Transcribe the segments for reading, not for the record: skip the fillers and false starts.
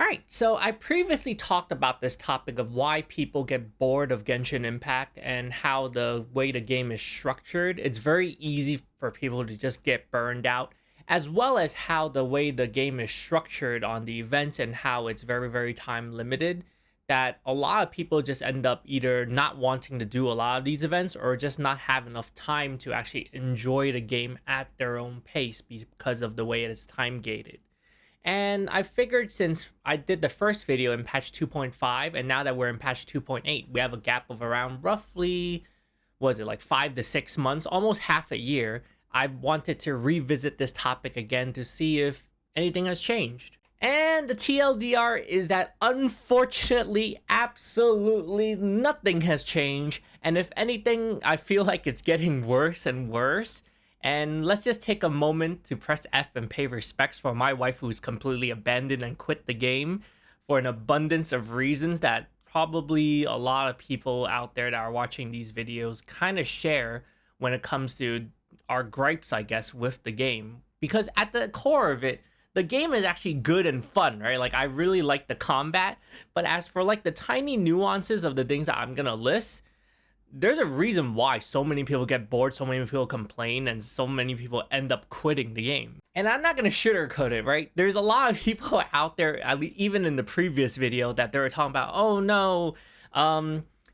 Alright, so I previously talked about this topic of why people get bored of Genshin Impact and how the way the game is structured, it's very easy for people to just get burned out, as well as how the way the game is structured on the events and how it's very, very time limited, that a lot of people just end up either not wanting to do a lot of these events or just not have enough time to actually enjoy the game at their own pace because of the way it is time gated. And I figured since I did the first video in patch 2.5 and now that we're in patch 2.8, we have a gap of around roughly, was it like 5 to 6 months, almost half a year. I wanted to revisit this topic again to see if anything has changed. And the TLDR is that unfortunately, absolutely nothing has changed. And if anything, I feel like it's getting worse and worse. And let's just take a moment to press F and pay respects for my wife who's completely abandoned and quit the game for an abundance of reasons that probably a lot of people out there that are watching these videos kind of share when it comes to our gripes, I guess, with the game. Because at the core of it, the game is actually good and fun, right? Like, I really like the combat, but as for like the tiny nuances of the things that I'm gonna list, there's a reason why so many people get bored, so many people complain, and so many people end up quitting the game. And I'm not going to sugarcoat it, right? There's a lot of people out there, at least even in the previous video, that they were talking about, oh no,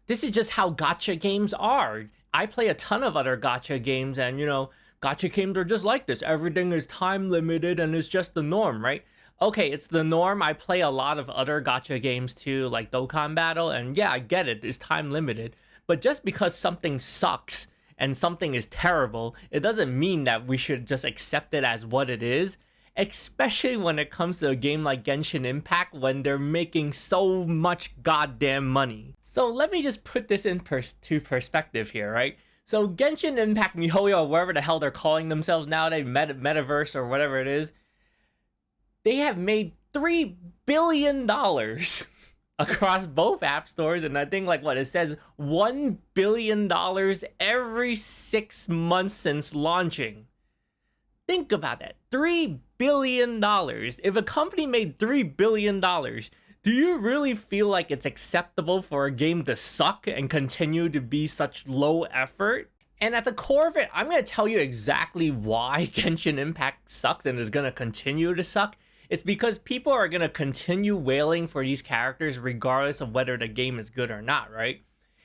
this is just how gacha games are. I play a ton of other gacha games, and gacha games are just like this. Everything is time limited and it's just the norm, right? Okay, it's the norm. I play a lot of other gacha games too, like Dokkan Battle, and yeah, I get it. It's time limited. But just because something sucks and something is terrible, it doesn't mean that we should just accept it as what it is, especially when it comes to a game like Genshin Impact when they're making so much goddamn money. So let me just put this into perspective here, right? So Genshin Impact Mihoyo, or whatever the hell they're calling themselves nowadays, Metaverse or whatever it is, they have made $3 billion across both app stores, and I think it says $1 billion every 6 months since launching. Think about that. $3 billion. If a company made $3 billion, do you really feel like it's acceptable for a game to suck and continue to be such low effort? And at the core of it, I'm going to tell you exactly why Genshin Impact sucks and is going to continue to suck. It's because people are going to continue wailing for these characters regardless of whether the game is good or not, right?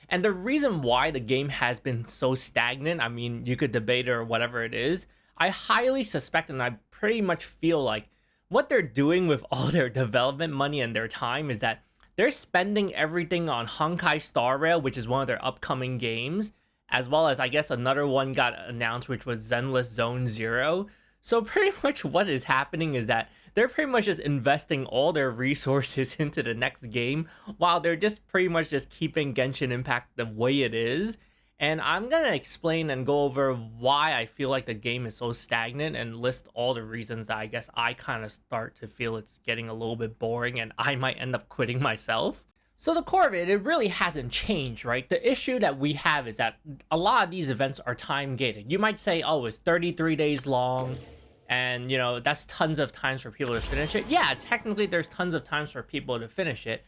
And the reason why the game has been so stagnant, I mean, you could debate it or whatever it is, I highly suspect and I pretty much feel like what they're doing with all their development money and their time is that they're spending everything on Honkai Star Rail, which is one of their upcoming games, as well as I guess another one got announced, which was Zenless Zone Zero. So pretty much what is happening is that they're pretty much just investing all their resources into the next game while they're just pretty much just keeping Genshin Impact the way it is. And I'm going to explain and go over why I feel like the game is so stagnant and list all the reasons that I guess I kind of start to feel it's getting a little bit boring and I might end up quitting myself. So the core of it really hasn't changed, right? The issue that we have is that a lot of these events are time gated. You might say, oh, it's 33 days long. And, that's tons of times for people to finish it. Yeah, technically there's tons of times for people to finish it.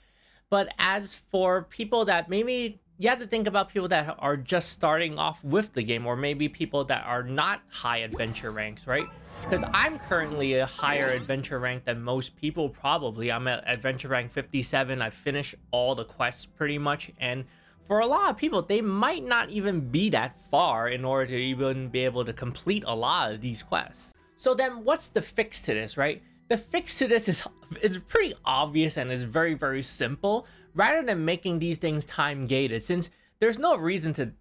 But as for people that maybe, you have to think about people that are just starting off with the game, or maybe people that are not high adventure ranks, right? Because I'm currently a higher adventure rank than most people probably. I'm at adventure rank 57. I finished all the quests pretty much. And for a lot of people, they might not even be that far in order to even be able to complete a lot of these quests. So then what's the fix to this, right? The fix to this is it's pretty obvious and is very, very simple. Rather than making these things time gated, since there's no reason to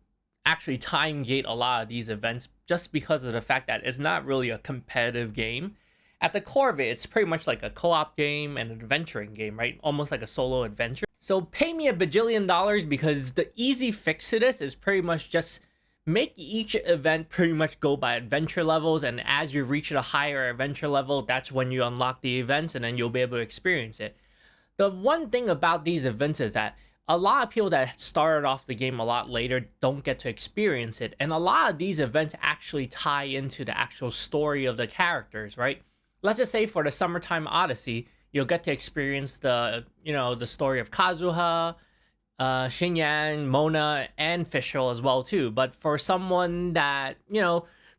actually time gate a lot of these events just because of the fact that it's not really a competitive game. At the core of it, it's pretty much like a co-op game and an adventuring game, right? Almost like a solo adventure. So pay me $1 bajillion because the easy fix to this is pretty much just make each event pretty much go by adventure levels, and as you reach a higher adventure level, that's when you unlock the events and then you'll be able to experience it. The one thing about these events is that a lot of people that started off the game a lot later don't get to experience it, and a lot of these events actually tie into the actual story of the characters, right? Let's just say for the Summertime Odyssey, You'll get to experience the, the story of Kazuha, Xinyan, Mona, and Fischl as well too. But for someone that,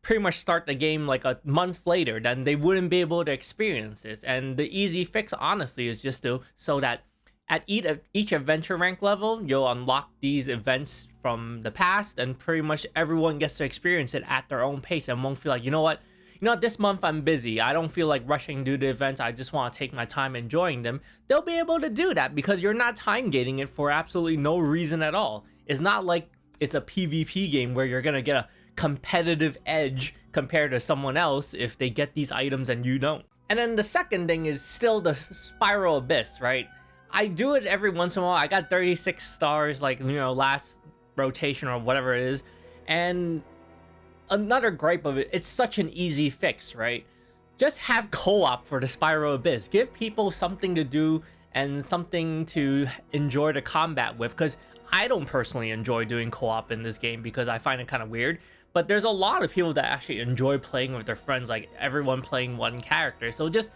pretty much start the game like a month later, then they wouldn't be able to experience this. And the easy fix, honestly, is just so that at each adventure rank level, you'll unlock these events from the past, and pretty much everyone gets to experience it at their own pace and won't feel like, this month I'm busy, I don't feel like rushing to the events, I just want to take my time enjoying them. They'll be able to do that because you're not time gating it for absolutely no reason at all. It's not like it's a PvP game where you're gonna get a competitive edge compared to someone else if they get these items and you don't. And then the second thing is still the Spiral Abyss, right? I do it every once in a while. I got 36 stars, like, last rotation or whatever it is. And another gripe of it, it's such an easy fix, right? Just have co-op for the Spiral Abyss. Give people something to do and something to enjoy the combat with, because I don't personally enjoy doing co-op in this game because I find it kind of weird. But there's a lot of people that actually enjoy playing with their friends, like everyone playing one character. So just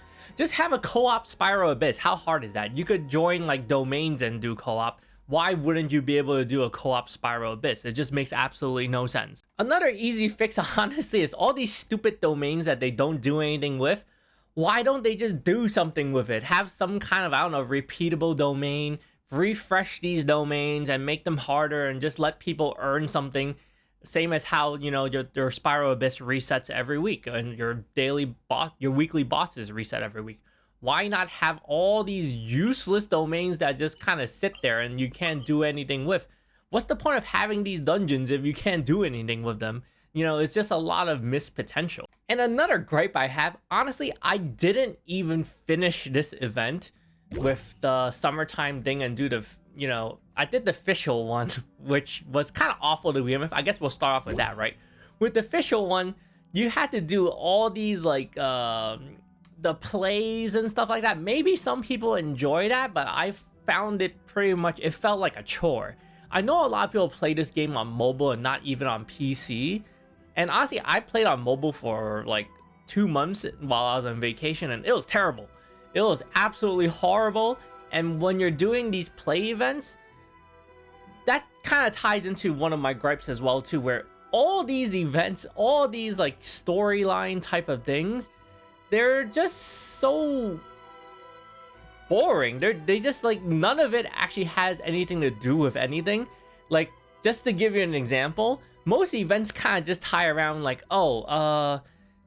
have a co-op Spiral Abyss. How hard is that? You could join like domains and do co-op. Why wouldn't you be able to do a co-op Spiral Abyss? It just makes absolutely no sense. Another easy fix, honestly, is all these stupid domains that they don't do anything with. Why don't they just do something with it? Have some kind of, I don't know, repeatable domain, refresh these domains and make them harder and just let people earn something. Same as how, your Spiral Abyss resets every week and your weekly bosses reset every week. Why not have all these useless domains that just kind of sit there and you can't do anything with? What's the point of having these dungeons if you can't do anything with them? It's just a lot of missed potential. And another gripe I have, honestly, I didn't even finish this event with the summertime thing and do the, I did the official one, which was kind of awful to begin with. I guess we'll start off with that, right? With the official one, you had to do all these like the plays and stuff like that. Maybe some people enjoy that, but I found it pretty much, it felt like a chore. I know a lot of people play this game on mobile and not even on PC. And honestly, I played on mobile for like 2 months while I was on vacation, and it was terrible. It was absolutely horrible. And when you're doing these play events, that kind of ties into one of my gripes as well too, where all these events, all these like storyline type of things, they're just so boring. They just like, none of it actually has anything to do with anything. Like, just to give you an example, most events kind of just tie around like, oh,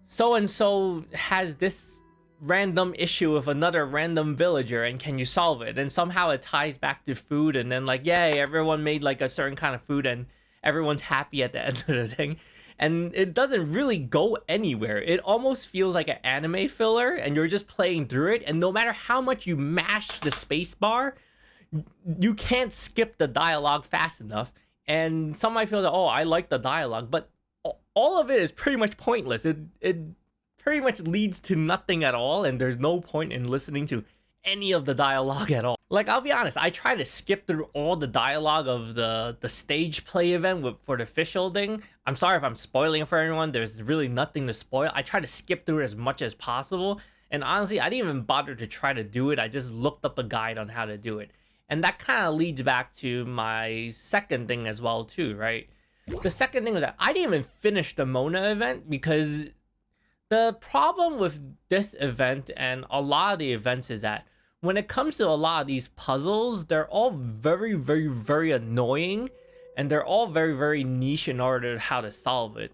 so and so has this random issue with another random villager and can you solve it? And somehow it ties back to food, and then like, yay, everyone made like a certain kind of food and everyone's happy at the end of the thing. And it doesn't really go anywhere. It almost feels like an anime filler, and you're just playing through it, and no matter how much you mash the space bar, you can't skip the dialogue fast enough. And some might feel that, oh, I like the dialogue, but all of it is pretty much pointless. It pretty much leads to nothing at all, and there's no point in listening to any of the dialogue at all. Like, I'll be honest, I try to skip through all the dialogue of the stage play event for the official thing. I'm sorry if I'm spoiling it for everyone. There's really nothing to spoil. I try to skip through it as much as possible. And honestly, I didn't even bother to try to do it. I just looked up a guide on how to do it. And that kind of leads back to my second thing as well too, right? The second thing was that I didn't even finish the Mona event, because the problem with this event and a lot of the events is that when it comes to a lot of these puzzles, they're all very, very, very annoying, and they're all very, very niche in order to how to solve it.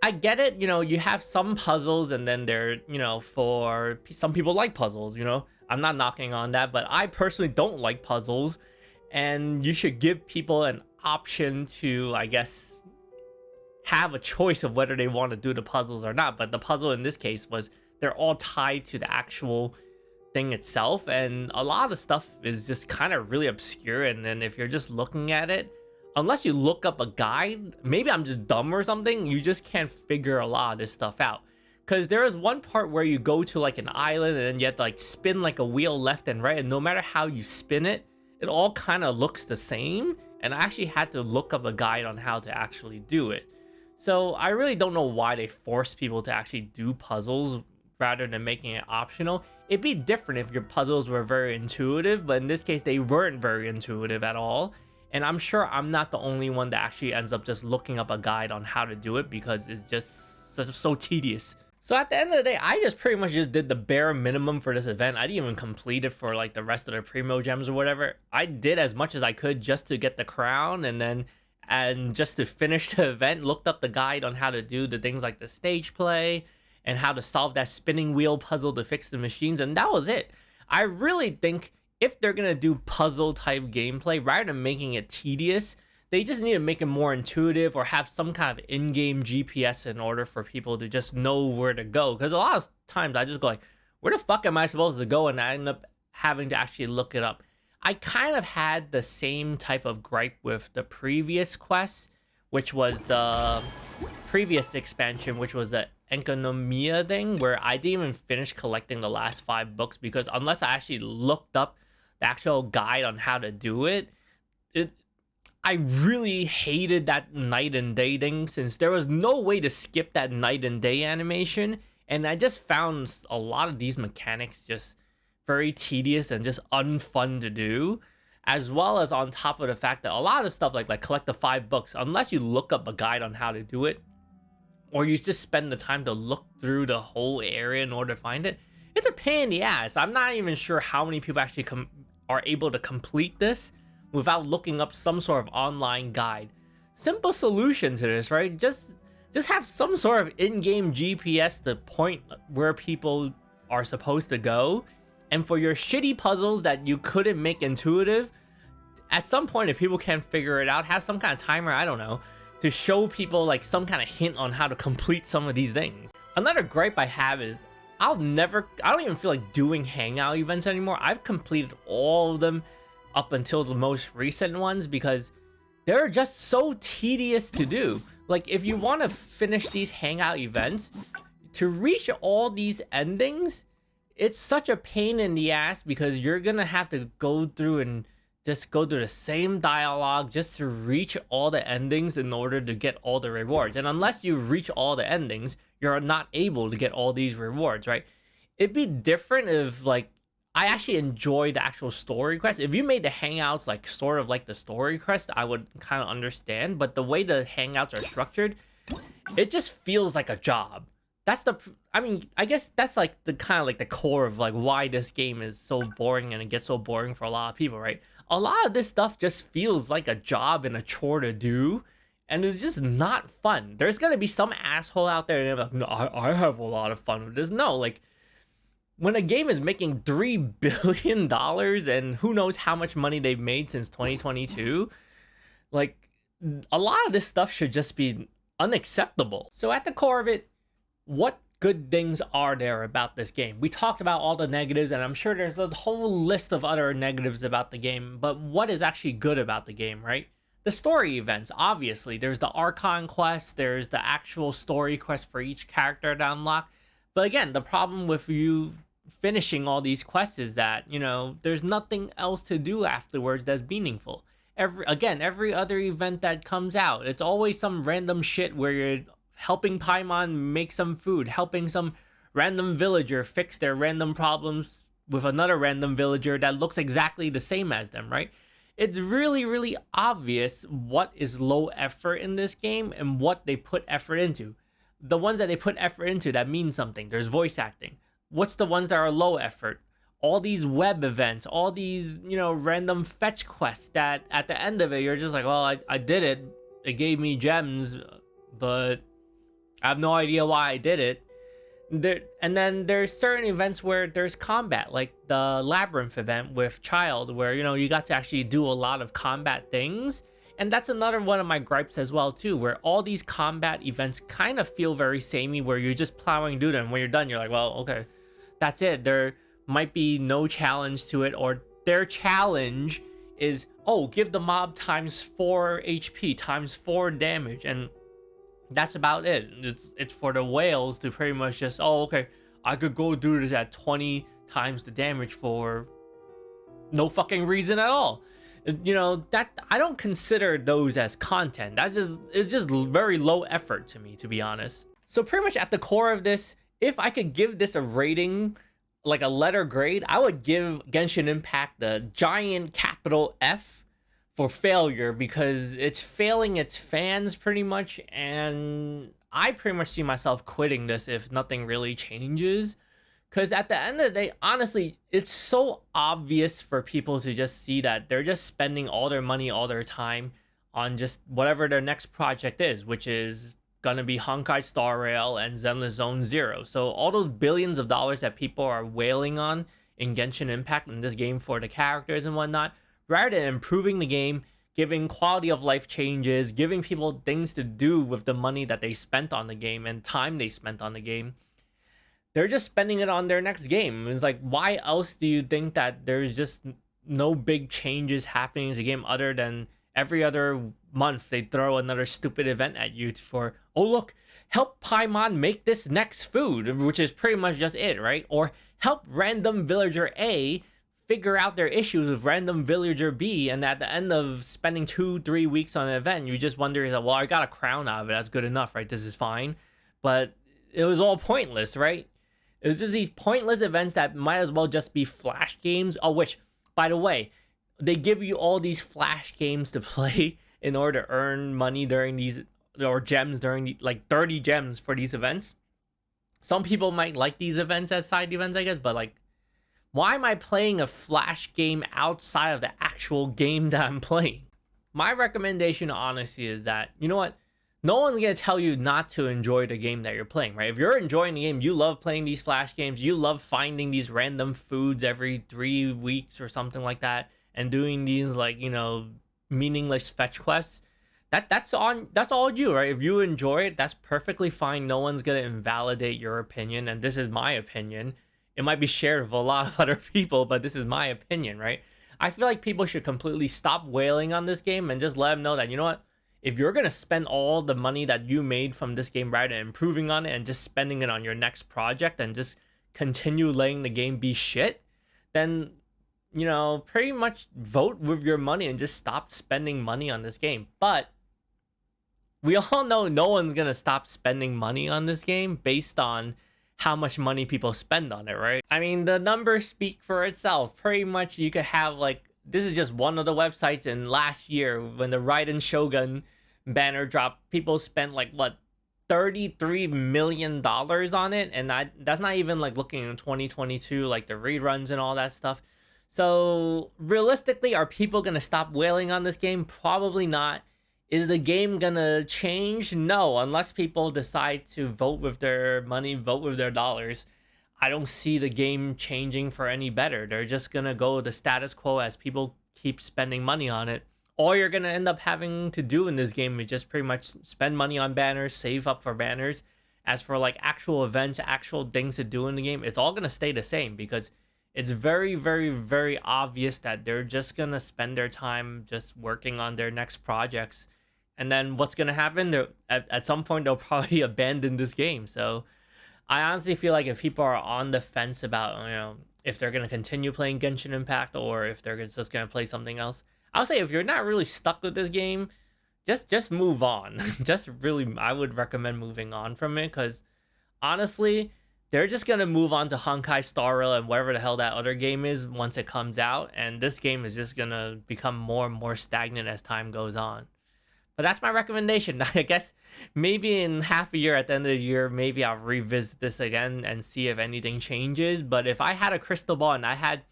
I get it, you have some puzzles, and then they're, for some people like puzzles, I'm not knocking on that, but I personally don't like puzzles, and you should give people an option to, I guess, have a choice of whether they want to do the puzzles or not. But the puzzle in this case was, they're all tied to the actual thing itself, and a lot of stuff is just kind of really obscure. And then if you're just looking at it, unless you look up a guide, maybe I'm just dumb or something, you just can't figure a lot of this stuff out. Because there is one part where you go to like an island, and then you have to like spin like a wheel left and right, and no matter how you spin it, it all kind of looks the same. And I actually had to look up a guide on how to actually do it. So I really don't know why they force people to actually do puzzles rather than making it optional. It'd be different if your puzzles were very intuitive, but in this case they weren't very intuitive at all. And I'm sure I'm not the only one that actually ends up just looking up a guide on how to do it because it's just so tedious. So at the end of the day, I just pretty much just did the bare minimum for this event. I didn't even complete it for like the rest of the primo gems or whatever. I did as much as I could just to get the crown, and just to finish the event, looked up the guide on how to do the things like the stage play and how to solve that spinning wheel puzzle to fix the machines, and that was it. I really think if they're gonna do puzzle type gameplay, rather than making it tedious, they just need to make it more intuitive or have some kind of in-game GPS in order for people to just know where to go. Because a lot of times I just go like, where the fuck am I supposed to go? And I end up having to actually look it up. I kind of had the same type of gripe with the previous quest, which was the previous expansion, which was the Enconomia thing, where I didn't even finish collecting the last 5 books because unless I actually looked up the actual guide on how to do it, I really hated that night and day thing, since there was no way to skip that night and day animation, and I just found a lot of these mechanics just very tedious and just unfun to do, as well as on top of the fact that a lot of stuff like collect the 5 books, unless you look up a guide on how to do it, or you just spend the time to look through the whole area in order to find it, it's a pain in the ass. I'm not even sure how many people actually are able to complete this without looking up some sort of online guide. Simple solution to this, right? Just have some sort of in-game GPS to point where people are supposed to go. And for your shitty puzzles that you couldn't make intuitive, at some point, if people can't figure it out, have some kind of timer, I don't know, to show people like some kind of hint on how to complete some of these things. Another gripe I have is I don't even feel like doing hangout events anymore. I've completed all of them up until the most recent ones because they're just so tedious to do. Like, if you want to finish these hangout events, to reach all these endings, it's such a pain in the ass because you're gonna have to go through and just go through the same dialogue just to reach all the endings in order to get all the rewards. And unless you reach all the endings, you're not able to get all these rewards, right? It'd be different if, like, I actually enjoy the actual story quest. If you made the hangouts like sort of like the story quest, I would kind of understand. But the way the hangouts are structured, it just feels like a job. I guess that's like the kind of like the core of like why this game is so boring, and it gets so boring for a lot of people, right? A lot of this stuff just feels like a job and a chore to do, and it's just not fun. There's gonna be some asshole out there and they're like, no, I have a lot of fun with this. No, like, when a game is making $3 billion and who knows how much money they've made since 2022, like, a lot of this stuff should just be unacceptable. So at the core of it, what good things are there about this game? We talked about all the negatives, and I'm sure there's a whole list of other negatives about the game, but what is actually good about the game, right? The story events, obviously. There's the Archon quest, there's the actual story quest for each character to unlock. But again, the problem with you finishing all these quests is that, you know, there's nothing else to do afterwards that's meaningful. Every other event that comes out, it's always some random shit where you're helping Paimon make some food, helping some random villager fix their random problems with another random villager that looks exactly the same as them, right? It's really, really obvious what is low effort in this game and what they put effort into. The ones that they put effort into that mean something. There's voice acting. What's the ones that are low effort? All these web events, all these, you know, random fetch quests that at the end of it, you're just like, well, I did it. It gave me gems, but I have no idea why I did it. And then there's certain events where there's combat, like the Labyrinth event with Child, where, you know, you got to actually do a lot of combat things. And that's another one of my gripes as well, too, where all these combat events kind of feel very samey, where you're just plowing through them. When you're done, you're like, well, okay, that's it. There might be no challenge to it, or their challenge is, oh, give the mob times 4 HP, times 4 damage, and that's about it. It's for the whales to pretty much just, oh, okay, I could go do this at 20 times the damage for no fucking reason at all. You know, that I don't consider those as content. It's just very low effort to me, to be honest. So pretty much at the core of this, if I could give this a rating, like a letter grade, I would give Genshin Impact the giant capital F for failure, because it's failing its fans pretty much, and I pretty much see myself quitting this if nothing really changes. Because at the end of the day, honestly, it's so obvious for people to just see that they're just spending all their money, all their time on just whatever their next project is, which is gonna be Honkai Star Rail and Zenless Zone Zero. So all those billions of dollars that people are wailing on in Genshin Impact in this game for the characters and whatnot, rather than improving the game, giving quality of life changes, giving people things to do with the money that they spent on the game and time they spent on the game, they're just spending it on their next game. It's like, why else do you think that there's just no big changes happening in the game other than every other month they throw another stupid event at you for, oh look, help Paimon make this next food, which is pretty much just it, right? Or help random villager A figure out their issues with random villager B, and at the end of spending 2-3 weeks on an event, you just wonder, well, I got a crown out of it, that's good enough, right? This is fine. But it was all pointless, right? It was just these pointless events that might as well just be flash games. Oh, which, by the way, they give you all these flash games to play in order to earn money during these, or gems during the, like 30 gems for these events. Some people might like these events as side events, I guess, but like, why am I playing a flash game outside of the actual game that I'm playing? My recommendation, honestly, is that, you know what? No one's going to tell you not to enjoy the game that you're playing, right? If you're enjoying the game, you love playing these flash games, you love finding these random foods every 3 weeks or something like that, and doing these, like, you know, meaningless fetch quests, that's all you, right? If you enjoy it, that's perfectly fine. No one's going to invalidate your opinion, and this is my opinion. It might be shared with a lot of other people, but this is my opinion, right? I feel like people should completely stop wailing on this game and just let them know that, you know what? If you're going to spend all the money that you made from this game rather than improving on it and just spending it on your next project and just continue letting the game be shit, then, you know, pretty much vote with your money and just stop spending money on this game. But we all know no one's going to stop spending money on this game based on how much money people spend on it, right? I mean, the numbers speak for itself. Pretty much you could have, like, this is just one of the websites, and last year when the Raiden Shogun banner dropped, people spent like, what, $33 million on it, and that's not even like looking in 2022, like the reruns and all that stuff. So realistically, are people gonna stop wailing on this game? Probably not. Is the game gonna change? No, unless people decide to vote with their money, vote with their dollars. I don't see the game changing for any better. They're just gonna go the status quo as people keep spending money on it. All you're gonna end up having to do in this game is just pretty much spend money on banners, save up for banners. As for like actual events, actual things to do in the game, it's all gonna stay the same, because it's very, very, very obvious that they're just gonna spend their time just working on their next projects. And then what's gonna happen? At some point they'll probably abandon this game. So I honestly feel like if people are on the fence about, you know, if they're going to continue playing Genshin Impact or if they're just going to play something else, I'll say if you're not really stuck with this game, just move on. Just really, I would recommend moving on from it, because honestly, they're just going to move on to Honkai Star Rail and whatever the hell that other game is once it comes out, and this game is just going to become more and more stagnant as time goes on. But that's my recommendation. I guess maybe in half a year, at the end of the year, maybe I'll revisit this again and see if anything changes. But if I had a crystal ball and I had,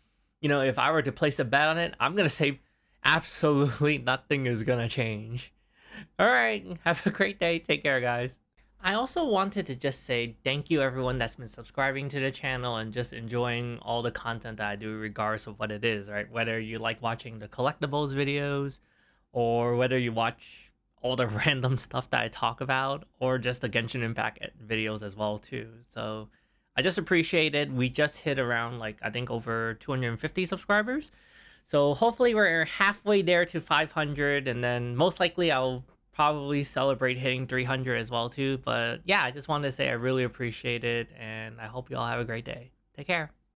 you know, if I were to place a bet on it, I'm going to say absolutely nothing is going to change. All right. Have a great day. Take care, guys. I also wanted to just say thank you everyone that's been subscribing to the channel and just enjoying all the content that I do regardless of what it is, right? Whether you like watching the collectibles videos or whether you watch all the random stuff that I talk about, or just the Genshin Impact videos as well too. So I just appreciate it. We just hit around, like, I think over 250 subscribers. So hopefully we're halfway there to 500, and then most likely I'll probably celebrate hitting 300 as well too. But yeah, I just wanted to say I really appreciate it, and I hope you all have a great day. Take care.